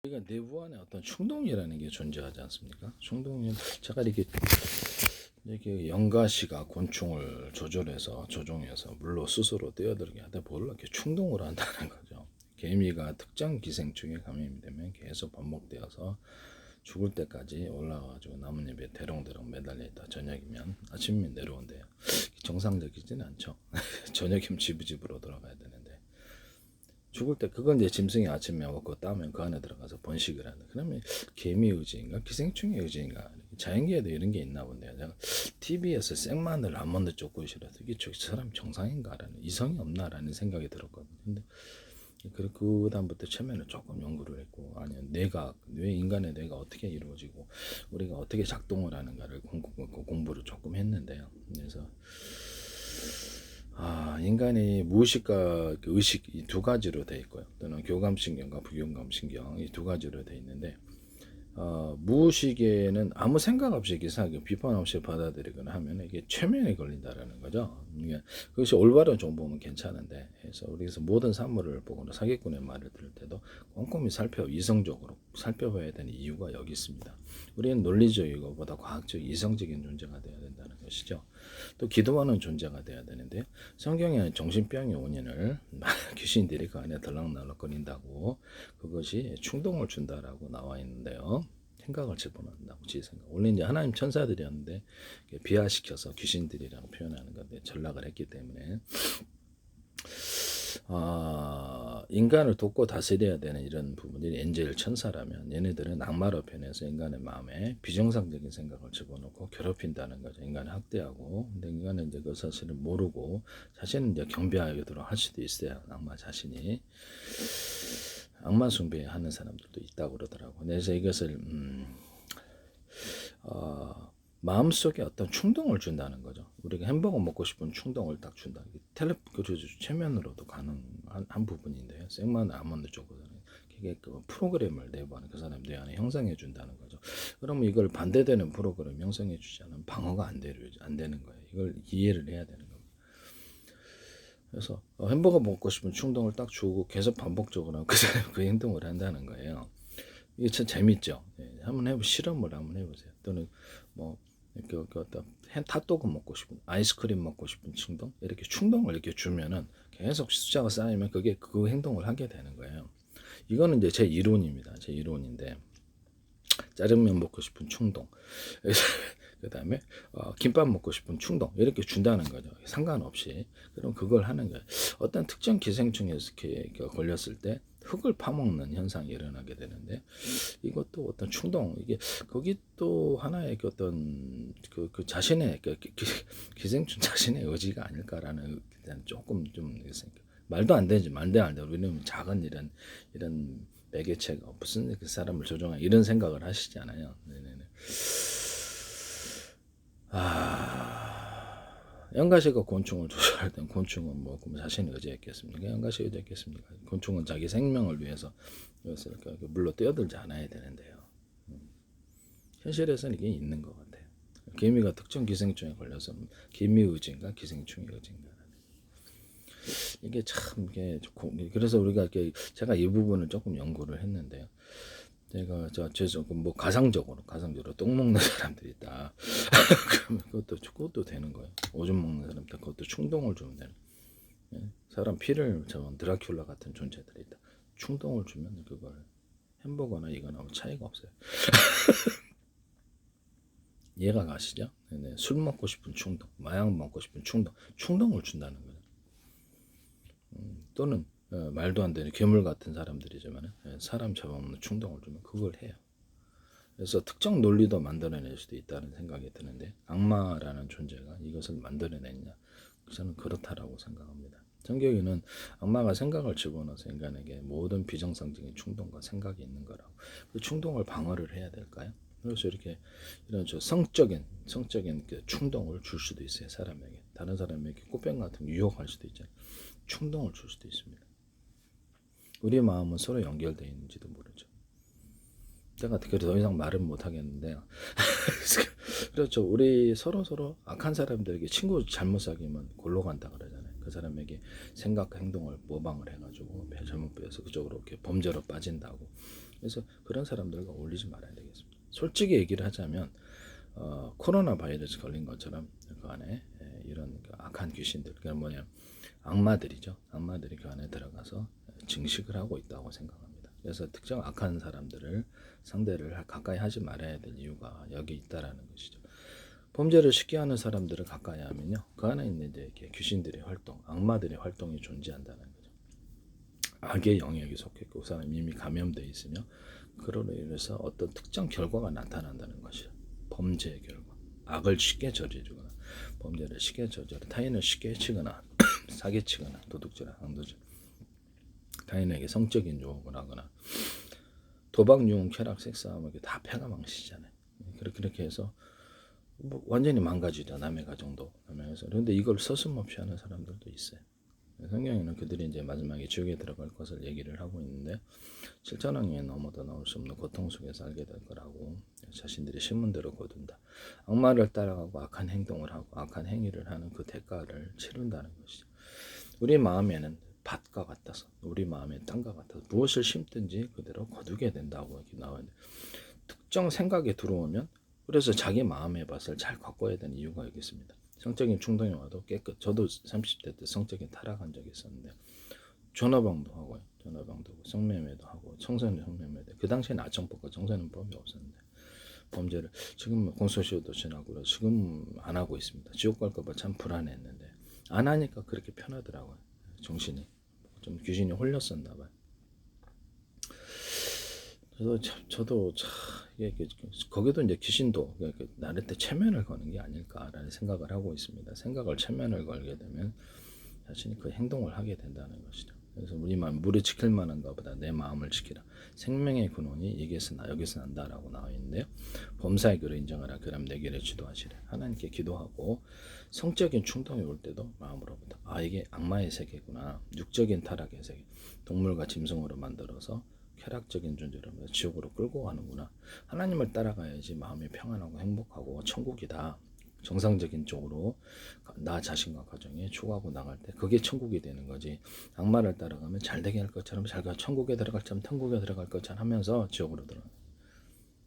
우리가 내부 안에 어떤 충동이라는 게 존재하지 않습니까? 충동이 제가 이렇게 영가시가 곤충을 조종해서 물로 스스로 뛰어들게 하다 뭘 이렇게 충동으로 한다는 거죠. 개미가 특정 기생충에 감염이 되면 계속 반복되어서 죽을 때까지 올라가가지고 나뭇잎에 대롱대롱 매달려 있다. 저녁이면 아침이면 내려온대요. 정상적이지는 않죠. 저녁이면 집으로 돌아가야 되는데 죽을 때 그건 이제 짐승이 아침에 먹고 따면 그 안에 들어가서 번식을 하는. 그러면 개미 의지인가 기생충의 의지인가 자연계에도 이런 게 있나 본데요. 제가 TV에서 생마늘 아몬드 쫓고 있으라서 이게 저 사람 정상인가라는 이성이 없나라는 생각이 들었거든요. 근데 그 다음부터 처음에는 조금 연구를 했고 아니면 뇌 인간의 뇌가 어떻게 이루어지고 우리가 어떻게 작동을 하는가를 공부를 조금 했는데요. 그래서 인간이 무의식과 의식 이 두 가지로 되어 있고요. 또는 교감신경과 부교감신경 이 두 가지로 되어 있는데 무의식에는 아무 생각 없이 기사하게 비판 없이 받아들이거나 하면 이게 최면에 걸린다라는 거죠. 그것이 올바른 정보면 괜찮은데, 그래서 우리에서 모든 사물을 보거나 사기꾼의 말을 들을 때도 꼼꼼히 이성적으로 살펴봐야 되는 이유가 여기 있습니다. 우리는 논리적이고보다 과학적, 이성적인 존재가 되어야 된다는 것이죠. 또 기도하는 존재가 되어야 되는데요. 성경에는 정신병의 원인을 귀신들이 그 안에 덜렁덜렁거린다고 그것이 충동을 준다라고 나와 있는데요. 생각을 집어넣는다고 지생각. 원래 이제 하나님 천사들이었는데 비하시켜서 귀신들이라고 표현하는 건데 전락을 했기 때문에 인간을 돕고 다스려야 되는 이런 부분들이 엔젤 천사라면 얘네들은 악마로 변해서 인간의 마음에 비정상적인 생각을 집어넣고 괴롭힌다는 거죠. 인간을 학대하고. 근데 인간은 이제 그 사실을 모르고 자신은 이제 경배하도록 할 수도 있어요. 악마 자신이. 악마 숭배하는 사람들도 있다고 그러더라고. 그래서 이것을 마음속에 어떤 충동을 준다는 거죠. 우리가 햄버거 먹고 싶은 충동을 딱 준다. 최면으로도 가능한 부분인데요. 생마늘 아몬드 쪽으로는 그게 그 프로그램을 내부하는 그 사람 뇌 안에 형성해 준다는 거죠. 그러면 이걸 반대되는 프로그램 형성해 주지 않으면 방어가 안 되는 거예요. 이걸 이해를 해야 되는 겁니다. 그래서 햄버거 먹고 싶은 충동을 딱 주고 계속 반복적으로 그 사람 그 행동을 한다는 거예요. 이게 참 재밌죠. 실험을 한번 해보세요. 또는 뭐 어떤 핫도그 먹고 싶은 아이스크림 먹고 싶은 충동 이렇게 충동을 이렇게 주면은 계속 숫자가 쌓이면 그게 그 행동을 하게 되는 거예요. 이거는 이제 제 이론입니다. 제 이론인데 짜장면 먹고 싶은 충동 그 다음에 김밥 먹고 싶은 충동 이렇게 준다는 거죠. 상관없이. 그럼 그걸 하는 거예요. 어떤 특정 기생충에 이렇게 걸렸을 때 흙을 파먹는 현상이 일어나게 되는데 이것도 어떤 충동 이게 거기 또 하나의 어떤 그 자신의 기생충 자신의 의지가 아닐까라는 조금 좀 말도 안 되지 말도 안 돼. 우리는 작은 이런 매개체가 무슨 그 사람을 조종한 이런 생각을 하시잖아요. 네네네. 연가시가 곤충을 조절할 땐 곤충은 뭐 자신이 의지했겠습니까? 연가시 의지했겠습니까? 곤충은 자기 생명을 위해서 이것을 물로 뛰어들지 않아야 되는데요. 현실에서는 이게 있는 것 같아요. 개미가 특정 기생충에 걸려서 개미 의지인가 기생충의 의지인가 이게 참 그래서 우리가 제가 이 부분을 조금 연구를 했는데요. 제가 뭐 가상적으로 똥 먹는 사람들이 있다. 그러면 그것도 되는 거예요. 오줌 먹는 사람들 그것도 충동을 주면 되는. 사람 피를 저은 드라큘라 같은 존재들이 있다. 충동을 주면 그걸 햄버거나 이거나 차이가 없어요. 이해가 가시죠? 네, 술 먹고 싶은 충동, 마약 먹고 싶은 충동을 준다는 거예요. 또는 말도 안 되는 괴물 같은 사람들이지만 사람 잡아먹는 충동을 주면 그걸 해요. 그래서 특정 논리도 만들어낼 수도 있다는 생각이 드는데 악마라는 존재가 이것을 만들어냈냐? 저는 그렇다라고 생각합니다. 성경에는 악마가 생각을 집어넣어서 인간에게 모든 비정상적인 충동과 생각이 있는 거라고. 그 충동을 방어를 해야 될까요? 그래서 이런 성적인 그 충동을 줄 수도 있어요. 사람에게 다른 사람에게 꽃병 같은 유혹할 수도 있잖아요. 충동을 줄 수도 있습니다. 우리 마음은 서로 연결되어 있는지도 모르죠. 제가 더 이상 말은 못 하겠는데요. 그렇죠. 우리 서로 악한 사람들에게 친구 잘못 사귀면 골로 간다 그러잖아요. 그 사람에게 생각과 행동을 모방을 해가지고 잘못 배워서 그쪽으로 이렇게 범죄로 빠진다고. 그래서 그런 사람들과 어울리지 말아야 되겠습니다. 솔직히 얘기를 하자면 코로나 바이러스 걸린 것처럼 그 안에 이런 그 악한 귀신들, 그게 뭐냐, 악마들이죠. 악마들이 그 안에 들어가서 증식을 하고 있다고 생각합니다. 그래서 특정 악한 사람들을 상대를 가까이 하지 말아야 될 이유가 여기 있다라는 것이죠. 범죄를 쉽게 하는 사람들을 가까이 하면요, 그 안에 있는 이제 이렇게 귀신들의 활동, 악마들의 활동이 존재한다는 거죠. 악의 영역이 속했고 그 사람이 이미 감염되어 있으며 그로 인해서 어떤 특정 결과가 나타난다는 것이죠. 범죄의 결과, 악을 쉽게 저지르거나 범죄를 쉽게 저지르, 타인을 쉽게 해치거나 사기치거나 도둑질, 강도질, 타인에게 성적인 유혹을 하거나 도박, 유흥, 쾌락, 섹스하면 다 패가 망치잖아요. 그렇게 해서 뭐 완전히 망가지죠. 남의 가정도. 그런데 이걸 서슴없이 하는 사람들도 있어요. 성경에는 그들이 이제 마지막에 지옥에 들어갈 것을 얘기를 하고 있는데, 실천왕에 넘어도 나올 수 없는 고통 속에서 알게 될 거라고, 자신들이 신문대로 거둔다. 악마를 따라가고 악한 행동을 하고 악한 행위를 하는 그 대가를 치른다는 것이죠. 우리 마음에는 밭과 같아서, 우리 마음에 땅과 같아서 무엇을 심든지 그대로 거두게 된다고 이렇게 나와요. 특정 생각이 들어오면, 그래서 자기 마음의 밭을 잘 가꿔야 되는 이유가 있겠습니다. 성적인 충동이 와도 저도 30대 때 성적인 타락한 적이 있었는데, 전화방도 하고요. 전화방도 하고 성매매도 하고 청소년 성매매도, 그 당시에는 아청법과 청소년법이 없었는데 범죄를, 지금 공소시효도 지나고 그래서 지금 안 하고 있습니다. 지옥 갈까봐 참 불안했는데 안 하니까 그렇게 편하더라고요. 정신이 좀 귀신이 홀렸었나 봐요. 저도 참 이게 거기도 이제 귀신도 나를 때 체면을 거는 게 아닐까라는 생각을 하고 있습니다. 생각을 체면을 걸게 되면 자신이 그 행동을 하게 된다는 것이죠. 그래서 우리만 물을 지킬 만한가 보다 내 마음을 지키라. 생명의 근원이 여기서 난다라고 나와 있는데요. 범사의 글을 인정하라. 그럼 내 길을 지도하시래. 하나님께 기도하고 성적인 충동이 올 때도 마음으로부터 이게 악마의 세계구나. 육적인 타락의 세계. 동물과 짐승으로 만들어서 쾌락적인 존재로 지옥으로 끌고 가는구나. 하나님을 따라가야지 마음이 평안하고 행복하고 천국이다. 정상적인 쪽으로 나 자신과 가정에 추구하고 나갈 때 그게 천국이 되는 거지. 악마를 따라가면 잘 되게 할 것처럼 잘가 천국에 들어갈 참 천국에 들어갈 것처럼 하면서 지옥으로 들어가.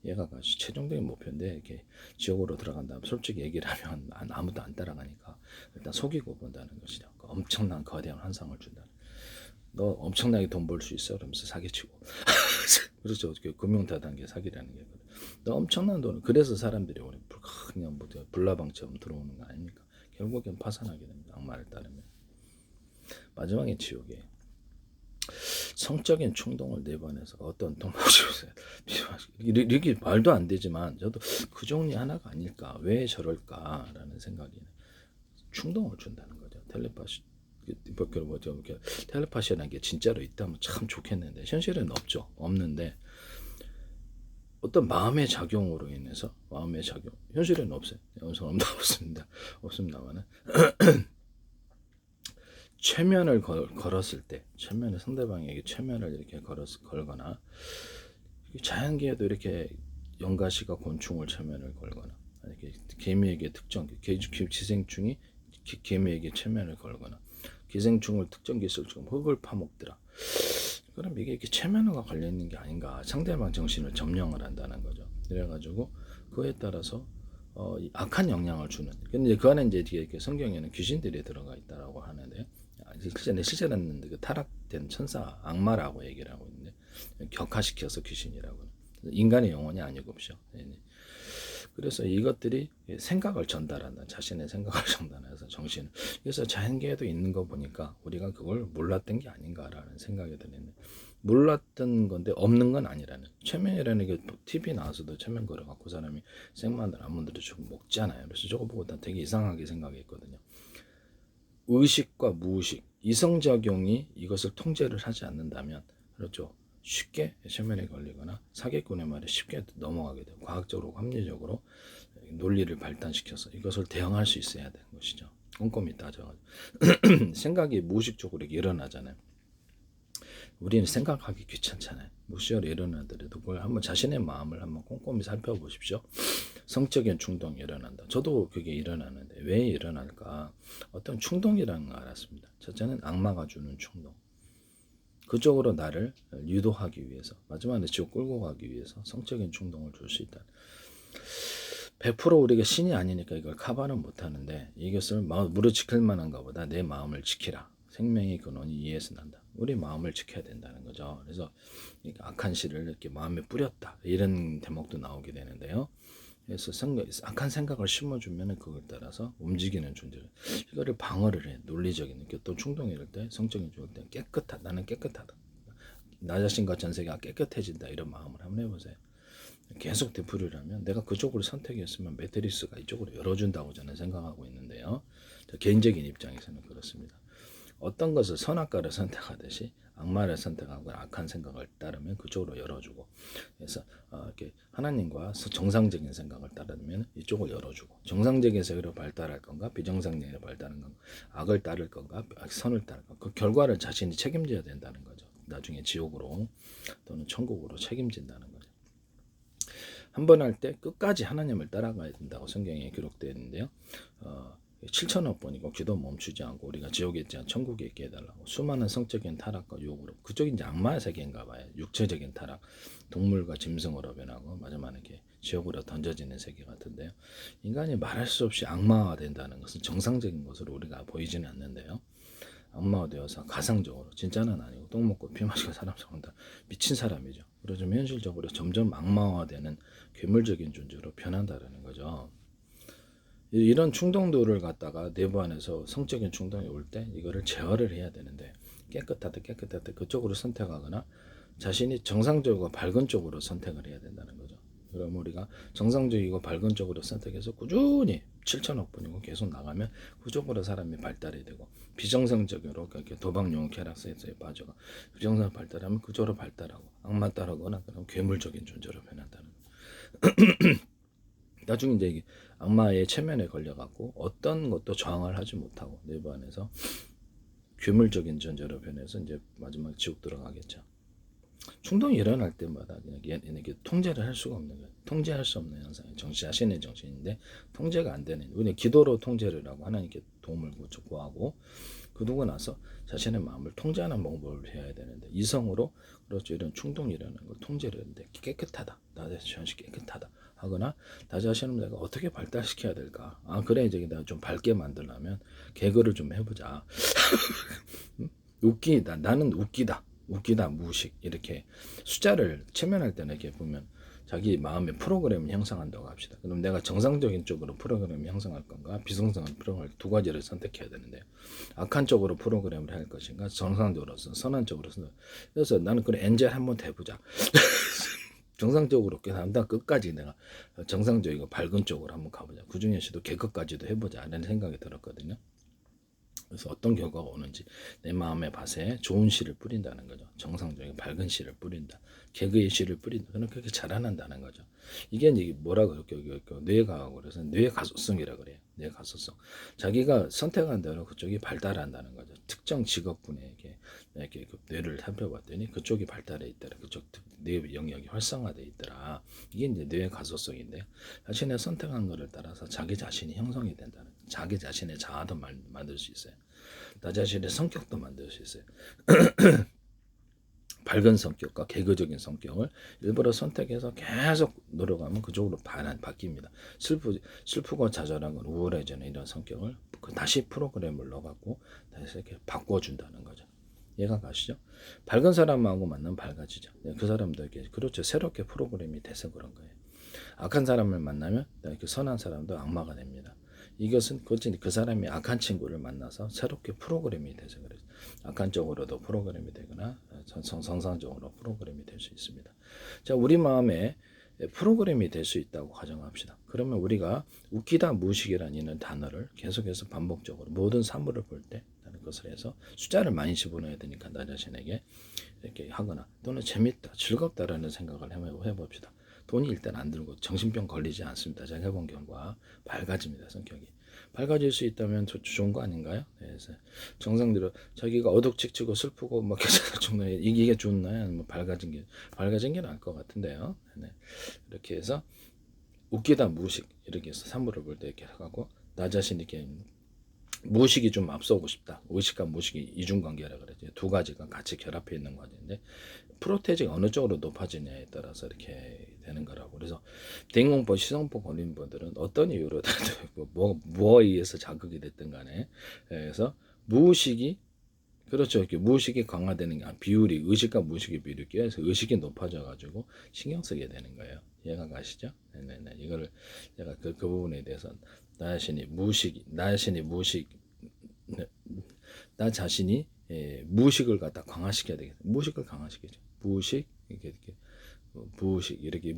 얘가 아주 최종적인 목표인데 이렇게 지옥으로 들어간다면 솔직히 얘기를 하면 아무도 안 따라가니까 일단 속이고 본다는 것이죠. 엄청난 거대한 환상을 준다. 너 엄청나게 돈 벌 수 있어? 그러면서 사기치고. 그렇죠. 금융다단계 사기라는 게. 너 엄청난 돈을, 그래서 사람들이 우리 그냥 뭐 불나방처럼 들어오는 거 아닙니까? 결국엔 파산하게 됩니다. 악마를 따르면. 마지막에 지옥에 성적인 충동을 내보내서 어떤 이렇게 말도 안 되지만 저도 그 종류 하나가 아닐까, 왜 저럴까라는 생각이, 충동을 준다는 거죠. 텔레파시라는 게 진짜로 있다면 참 좋겠는데 현실은 없는데 어떤 마음의 작용으로 인해서, 마음의 작용, 현실에는 없어요. 없습니다만은 최면을 걸었을 때, 상대방에게 최면을 이렇게 걸거나, 자연계에도 이렇게 연가시가 곤충을 최면을 걸거나, 이렇게 개미에게 특정 기생충이 개미에게 최면을 걸거나, 기생충을 특정 기술처럼 흙을 파먹더라. 그럼 이게 최면허가 걸려 있는 게 아닌가. 상대방 정신을 점령을 한다는 거죠. 그래가지고 그에 따라서 악한 영향을 주는. 근데 그 안에 이제 성경에는 귀신들이 들어가 있다라고 하는데, 실제는 그 타락된 천사 악마라고 얘기를 하고 있는데, 격화시켜서 귀신이라고. 인간의 영혼이 아니고요. 그래서 이것들이 생각을 전달한다. 자신의 생각을 전달해서 정신. 그래서 자연계에도 있는 거 보니까 우리가 그걸 몰랐던 게 아닌가라는 생각이 드는데, 몰랐던 건데 없는 건 아니라는. 최면이라는 게 TV 나와서도 최면 걸어갖고 사람이 생마늘 아몬드를 조금 먹잖아요. 그래서 저거 보고 난 되게 이상하게 생각했거든요. 의식과 무의식, 이성작용이 이것을 통제를 하지 않는다면, 그렇죠, 쉽게 최면에 걸리거나 사기꾼의 말에 쉽게 넘어가게 돼요. 과학적으로, 합리적으로 논리를 발달시켜서 이것을 대응할 수 있어야 되는 것이죠. 꼼꼼히 따져가지고 생각이 무의식적으로 일어나잖아요. 우리는 생각하기 귀찮잖아요. 무의식적으로 일어나더라도 그걸 한번 자신의 마음을 한번 꼼꼼히 살펴보십시오. 성적인 충동이 일어난다. 저도 그게 일어나는데 왜 일어날까? 어떤 충동이라는 걸 알았습니다. 첫째는 악마가 주는 충동. 그쪽으로 나를 유도하기 위해서, 마지막에 지옥 끌고 가기 위해서 성적인 충동을 줄 수 있다. 100% 우리가 신이 아니니까 이걸 커버는 못하는데, 이것을 무릇 지킬 만한가 보다 내 마음을 지키라. 생명의 근원이 이에서 난다. 우리 마음을 지켜야 된다는 거죠. 그래서 악한 씨를 이렇게 마음에 뿌렸다, 이런 대목도 나오게 되는데요. 그래서 악한 생각을 심어주면 그걸 따라서 움직이는 존재를, 이거를 방어를 해. 논리적인 또 충동이 이럴 때, 성적인 좋을 때 깨끗하다, 나는 깨끗하다, 나 자신과 전 세계가 깨끗해진다, 이런 마음을 한번 해보세요. 계속 되풀이라면 내가 그쪽으로 선택했으면 매트리스가 이쪽으로 열어준다고 저는 생각하고 있는데요. 개인적인 입장에서는 그렇습니다. 어떤 것을 선악과를 선택하듯이 악마를 선택하고 악한 생각을 따르면 그쪽으로 열어주고, 그래서 이렇게 하나님과 정상적인 생각을 따르면 이쪽을 열어주고, 정상적인 세계로 발달할 건가 비정상적으로 발달하는 건가, 악을 따를 건가 선을 따를 건가, 그 결과를 자신이 책임져야 된다는 거죠. 나중에 지옥으로 또는 천국으로 책임진다는 거죠. 한 번 할 때 끝까지 하나님을 따라가야 된다고 성경에 기록되어 있는데요. 7천억 번이고 기도 멈추지 않고 우리가 지옥에 있지 않고 천국에 있게 해달라고, 수많은 성적인 타락과 유혹으로, 그쪽이 이제 악마의 세계인가 봐요. 육체적인 타락, 동물과 짐승으로 변하고 마지막에 이렇게 지옥으로 던져지는 세계 같은데요. 인간이 말할 수 없이 악마화 된다는 것은 정상적인 것으로 우리가 보이지는 않는데요. 악마가 되어서 가상적으로, 진짜는 아니고 똥 먹고 피 마시고 사람 잡는다, 미친 사람이죠. 그래서 현실적으로 점점 악마화되는 괴물적인 존재로 변한다는 거죠. 이런 충동도를 갖다가 내부 안에서 성적인 충동이 올 때 이거를 제어를 해야 되는데, 깨끗하다 그쪽으로 선택하거나 자신이 정상적이고 밝은 쪽으로 선택을 해야 된다는 거죠. 그럼 우리가 정상적이고 밝은 쪽으로 선택해서 꾸준히 7천억 분이고 계속 나가면 그쪽으로 사람이 발달이 되고, 비정상적으로 그렇게 도박용 쾌락세에 빠져가 비정상 발달하면 그쪽으로 발달하고, 악마 따르거나 그럼 괴물적인 존재로 변한다는 거죠. 나중에 이제 악마의 체면에 걸려갖고 어떤 것도 저항을 하지 못하고 내부 안에서 괴물적인 존재로 변해서 이제 마지막 지옥 들어가겠죠. 충동이 일어날 때마다 이게 통제를 할 수가 없는 거예요. 통제할 수 없는 현상이 자신의 정신인데 통제가 안 되는, 우리는 기도로 통제를 하고 하나님께 도움을 구하고, 그러고 나서 자신의 마음을 통제하는 방법을 해야 되는데, 이성으로 그렇죠, 이런 충동이 일어나는 걸 통제를 하는데, 깨끗하다, 나 자신 깨끗하다 하거나, 나 자신을 내가 어떻게 발달시켜야 될까, 그래 이제 내가 좀 밝게 만들려면 개그를 좀 해보자. 웃기다, 나는 웃기다 무식, 이렇게 숫자를 체면할 때는 이렇게 보면 자기 마음의 프로그램을 형성한다고 합시다. 그럼 내가 정상적인 쪽으로 프로그램을 형성할 건가, 비정상적인 프로그램을, 두 가지를 선택해야 되는데, 악한 쪽으로 프로그램을 할 것인가, 정상적으로 선한 쪽으로. 그래서 나는 그래 엔젤 한번 해보자. 정상적으로 한다, 끝까지 내가 정상적이고 밝은 쪽으로 한번 가보자. 구중현 씨도 개그까지도 해보자 라는 생각이 들었거든요. 그래서 어떤 결과가 오는지, 내 마음의 밭에 좋은 씨를 뿌린다는 거죠. 정상적인 밝은 씨를 뿌린다, 개그의 씨를 뿌린다. 그럼 그렇게 자라난다는 거죠. 이게 이제 뭐라 그럴게요? 뇌과학으로 그래서 뇌 가소성이라 그래요. 뇌 가소성. 자기가 선택한 대로 그쪽이 발달한다는 거죠. 특정 직업군에게 이렇게 그 뇌를 살펴봤더니 그쪽이 발달해 있더라. 그쪽 뇌 영역이 활성화돼 있더라. 이게 이제 뇌 가소성인데요. 자신의 선택한 것을 따라서 자기 자신이 형성이 된다는, 자기 자신의 자아도 만들 수 있어요. 나 자신의 성격도 만들 수 있어요. 밝은 성격과 개그적인 성격을 일부러 선택해서 계속 노력하면 그쪽으로 바뀝니다. 슬프고 좌절한 건 우울해지는 이런 성격을 다시 프로그램을 넣어갖고 다시 이렇게 바꿔준다는 거죠. 이해가 가시죠? 밝은 사람하고 만나면 밝아지죠. 그 사람도 이렇게, 그렇죠, 새롭게 프로그램이 돼서 그런 거예요. 악한 사람을 만나면 그 선한 사람도 악마가 됩니다. 이것은 그 사람이 악한 친구를 만나서 새롭게 프로그램이 돼서 그래요. 악한 쪽으로도 프로그램이 되거나 정상적으로 프로그램이 될 수 있습니다. 자, 우리 마음에 프로그램이 될 수 있다고 가정합시다. 그러면 우리가 웃기다 무식이라는 단어를 계속해서 반복적으로 모든 사물을 볼 때 것을 해서 숫자를 많이 집어넣어야 되니까 나 자신에게 이렇게 하거나, 또는 재밌다, 즐겁다라는 생각을 해봅시다. 돈이 일단 안 들고 정신병 걸리지 않습니다. 제가 해본 결과 밝아집니다. 성격이 밝아질 수 있다면 좋은 거 아닌가요? 그래서 정상대로 자기가 어둑직치고 슬프고 막 정말 이게 좋나요? 아니면 밝아진 게 나을 것 같은데요. 네. 이렇게 해서 웃기다 무식, 이렇게 해서 산물을 볼 때 이렇게 하고, 나 자신 이렇게 무의식이 좀 앞서고 싶다. 의식과 무의식이 이중관계라 그러죠. 두 가지가 같이 결합해 있는 과정인데 프로테이지가 어느 쪽으로 높아지냐에 따라서 이렇게 되는 거라고. 그래서 대인공포, 시성포 걸린 분들은 어떤 이유로든 뭐에 의해서 자극이 됐든 간에 그래서 무의식이 그렇죠. 이렇게 무의식이 강화되는 게 비율이 의식과 무의식의 비율이 껴서 의식이 높아져 가지고 신경 쓰게 되는 거예요. 이해가 가시죠? 네네네. 이거를 제가 그 부분에 대해서 나 자신이 무의식 네, 나 자신이 무의식을 갖다 강화시켜야 되겠다. 무의식을 강화시키죠. 무의식 이렇게 무의식 이렇게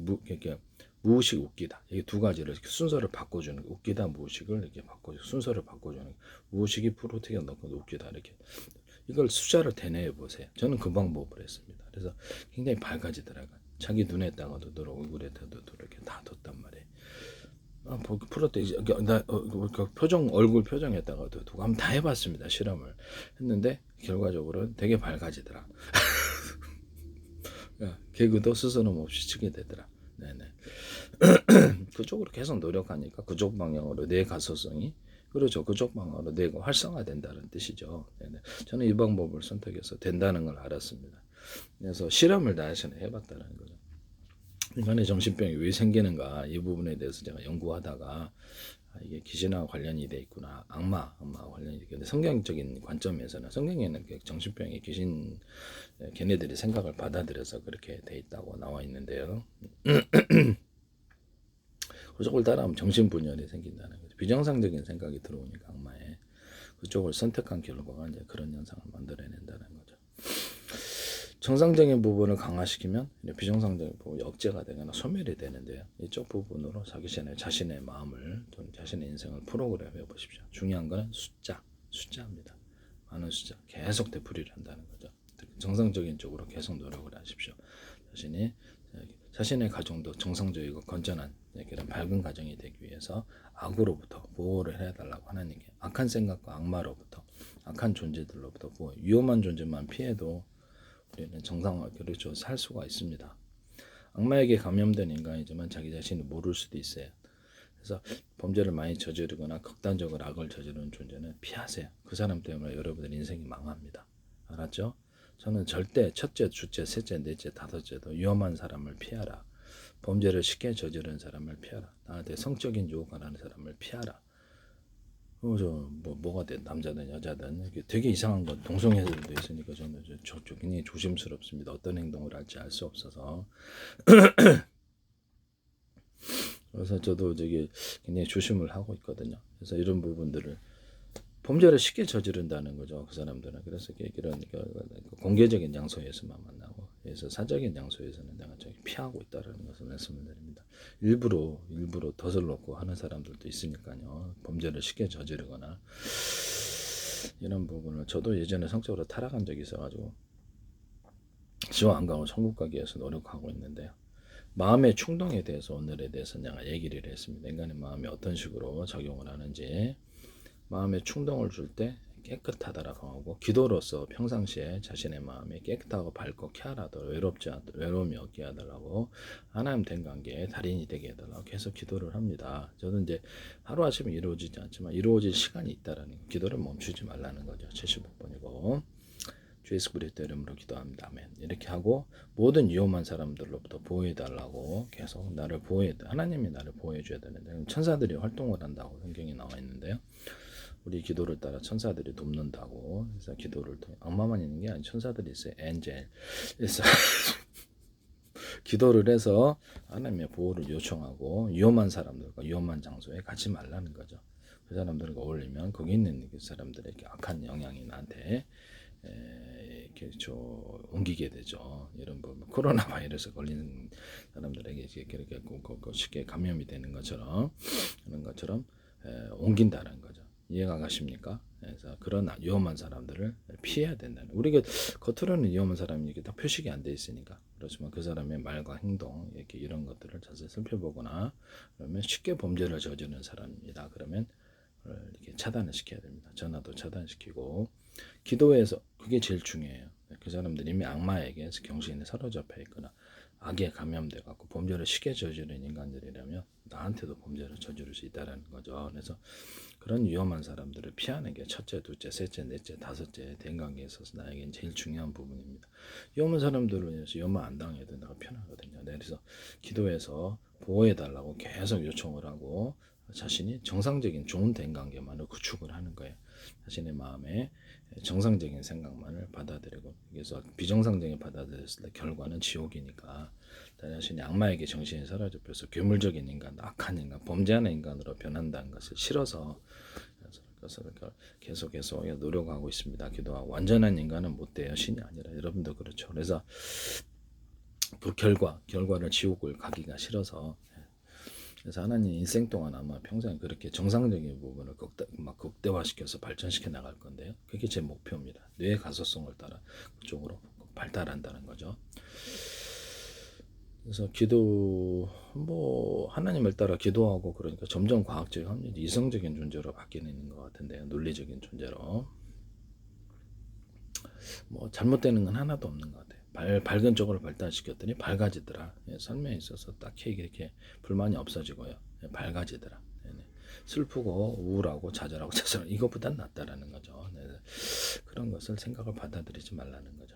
무의식 웃기다. 이게 두 가지를 이렇게 순서를 바꿔주는 거. 웃기다 무의식을 이렇게 바꿔 순서를 바꿔주는 거. 무의식이 프로테인 넣고 웃기다 이렇게 이걸 숫자를 대뇌해 보세요. 저는 그 방법을 했습니다. 그래서 굉장히 밝아지더라고요. 자기 눈에다가도 들어 얼굴에다가도 이렇게 다 뒀단 말이에요. 프로테이지 표정 얼굴 표정에다가도 두고 한번 다 해봤습니다. 실험을 했는데 결과적으로 되게 밝아지더라. 개그도 스스럼 없이 치게 되더라. 네네. 그쪽으로 계속 노력하니까 그쪽 방향으로 내 가소성이 그렇죠. 그쪽 방향으로 내가 활성화된다는 뜻이죠. 네네. 저는 이 방법을 선택해서 된다는 걸 알았습니다. 그래서 실험을 다시는 해봤다는 거죠. 인간의 정신병이 왜 생기는가 이 부분에 대해서 제가 연구하다가 이게 귀신하고 관련이 돼 있구나 악마와 관련이 돼 있는데 성경적인 관점에서는 성경에는 정신병이 귀신 걔네들이 생각을 받아들여서 그렇게 돼 있다고 나와 있는데요. 그쪽을 따라하면 정신분열이 생긴다는 거죠. 비정상적인 생각이 들어오니까 악마에 그쪽을 선택한 결과가 이제 그런 현상을 만들어낸다는 거죠. 정상적인 부분을 강화시키면 비정상적인 부분이 억제가 되거나 소멸이 되는데요. 이쪽 부분으로 자신의 마음을 또 자신의 인생을 프로그램해 보십시오. 중요한 거는 숫자입니다. 많은 숫자 계속 되풀이를 한다는 거죠. 정상적인 쪽으로 계속 노력을 하십시오. 자신의 가정도 정상적이고 건전한 그런 밝은 가정이 되기 위해서 악으로부터 보호를 해달라고 하나님께 악한 생각과 악마로부터 악한 존재들로부터 보호 위험한 존재만 피해도 우리는 그렇죠 살 수가 있습니다. 악마에게 감염된 인간이지만 자기 자신이 모를 수도 있어요. 그래서 범죄를 많이 저지르거나 극단적으로 악을 저지르는 존재는 피하세요. 그 사람 때문에 여러분들 인생이 망합니다. 알았죠? 저는 절대 첫째, 둘째, 셋째, 넷째, 다섯째도 위험한 사람을 피하라. 범죄를 쉽게 저지르는 사람을 피하라. 나한테 성적인 유혹을 하는 사람을 피하라. 뭐가 된 남자든 여자든 되게 이상한 건 동성애들도 있으니까 저는 굉장히 조심스럽습니다. 어떤 행동을 할지 알 수 없어서. 그래서 저도 굉장히 조심을 하고 있거든요. 그래서 이런 부분들을 범죄를 쉽게 저지른다는 거죠. 그 사람들은. 그래서 이런 공개적인 장소에서만 만나고, 그래서 사적인 장소에서는 내가 피하고 있다는 것을 말씀을 드립니다. 일부러 덫을 놓고 하는 사람들도 있으니까요. 범죄를 쉽게 저지르거나 이런 부분을 저도 예전에 성적으로 타락한 적이 있어가지고 지옥 안 가고 천국 가기 위해서 노력하고 있는데요. 마음의 충동에 대해서 오늘에 대해서 내가 얘기를 했습니다. 인간의 마음이 어떤 식으로 작용을 하는지. 마음의 충동을 줄 때 깨끗하다라고 하고 기도로서 평상시에 자신의 마음이 깨끗하고 밝고 쾌활하다 외로움이 없게 해달라고 하나님 된 관계에 달인이 되게 해달라고 계속 기도를 합니다. 저는 이제 하루아침에 이루어지지 않지만 이루어질 시간이 있다라는 거. 기도를 멈추지 말라는 거죠. 75번이고 주 예수 그리스도 이름으로 기도합니다. 아멘. 이렇게 하고 모든 위험한 사람들로부터 보호해달라고 계속 나를 하나님이 나를 보호해줘야 되는데 천사들이 활동을 한다고 성경에 나와 있는데요. 우리 기도를 따라 천사들이 돕는다고. 그래서 기도를 통해 악마만 있는 게 아니라 천사들이 있어요. 엔젤. 그래서 기도를 해서 하나님의 보호를 요청하고 위험한 사람들과 위험한 장소에 가지 말라는 거죠. 그 사람들과 어울리면 거기 있는 그 사람들에게 악한 영향이 나한테 이렇게 옮기게 되죠. 이런 부분 코로나 바이러스 걸리는 사람들에게 이렇게 쉽게 감염이 되는 것처럼 그런 것처럼 옮긴다는 거죠. 이해가 가십니까? 그래서 그런 위험한 사람들을 피해야 된다는. 우리가 겉으로는 위험한 사람이 이렇게 딱 표식이 안 돼 있으니까 그렇지만 그 사람의 말과 행동 이렇게 이런 것들을 자세히 살펴보거나 그러면 쉽게 범죄를 저지르는 사람입니다. 그러면 이렇게 차단을 시켜야 됩니다. 전화도 차단시키고 기도에서 그게 제일 중요해요. 그 사람들이 이미 악마에게 경신에 사로잡혀 있거나 악에 감염돼 갖고 범죄를 쉽게 저지르는 인간들이라면 나한테도 범죄를 저지를 수 있다라는 거죠. 그래서 그런 위험한 사람들을 피하는 게 첫째, 둘째, 셋째, 넷째, 다섯째 대인관계에 있어서 나에겐 제일 중요한 부분입니다. 위험한 사람들을 위해서 위험만 안 당해도 내가 편하거든요. 네, 그래서 기도해서 보호해달라고 계속 요청을 하고 자신이 정상적인 좋은 대인관계만을 구축을 하는 거예요. 자신의 마음에 정상적인 생각만을 받아들이고, 그래서 비정상적인 받아들였을 때 결과는 지옥이니까 나 자신이 악마에게 정신이 사로잡혀서 괴물적인 인간, 악한 인간, 범죄하는 인간으로 변한다는 것을 싫어서 계속 노력하고 있습니다. 기도하고 완전한 인간은 못 돼요. 신이 아니라. 여러분도 그렇죠. 그래서 그 결과를 지옥을 가기가 싫어서, 그래서 하나님 인생 동안 아마 평생 그렇게 정상적인 부분을 극대화시켜서 발전시켜 나갈 건데요. 그게 제 목표입니다. 뇌의 가소성을 따라 그쪽으로 발달한다는 거죠. 그래서 하나님을 따라 기도하고 그러니까 점점 과학적인 합리적 이성적인 존재로 바뀌는 것 같은데요. 논리적인 존재로. 잘못되는 건 하나도 없는 것 같아요. 밝은 쪽으로 발달시켰더니 밝아지더라. 삶에 있어서 딱히 이렇게 불만이 없어지고요. 밝아지더라. 슬프고 우울하고 좌절하고 이것보단 낫다라는 거죠. 그런 것을 생각을 받아들이지 말라는 거죠.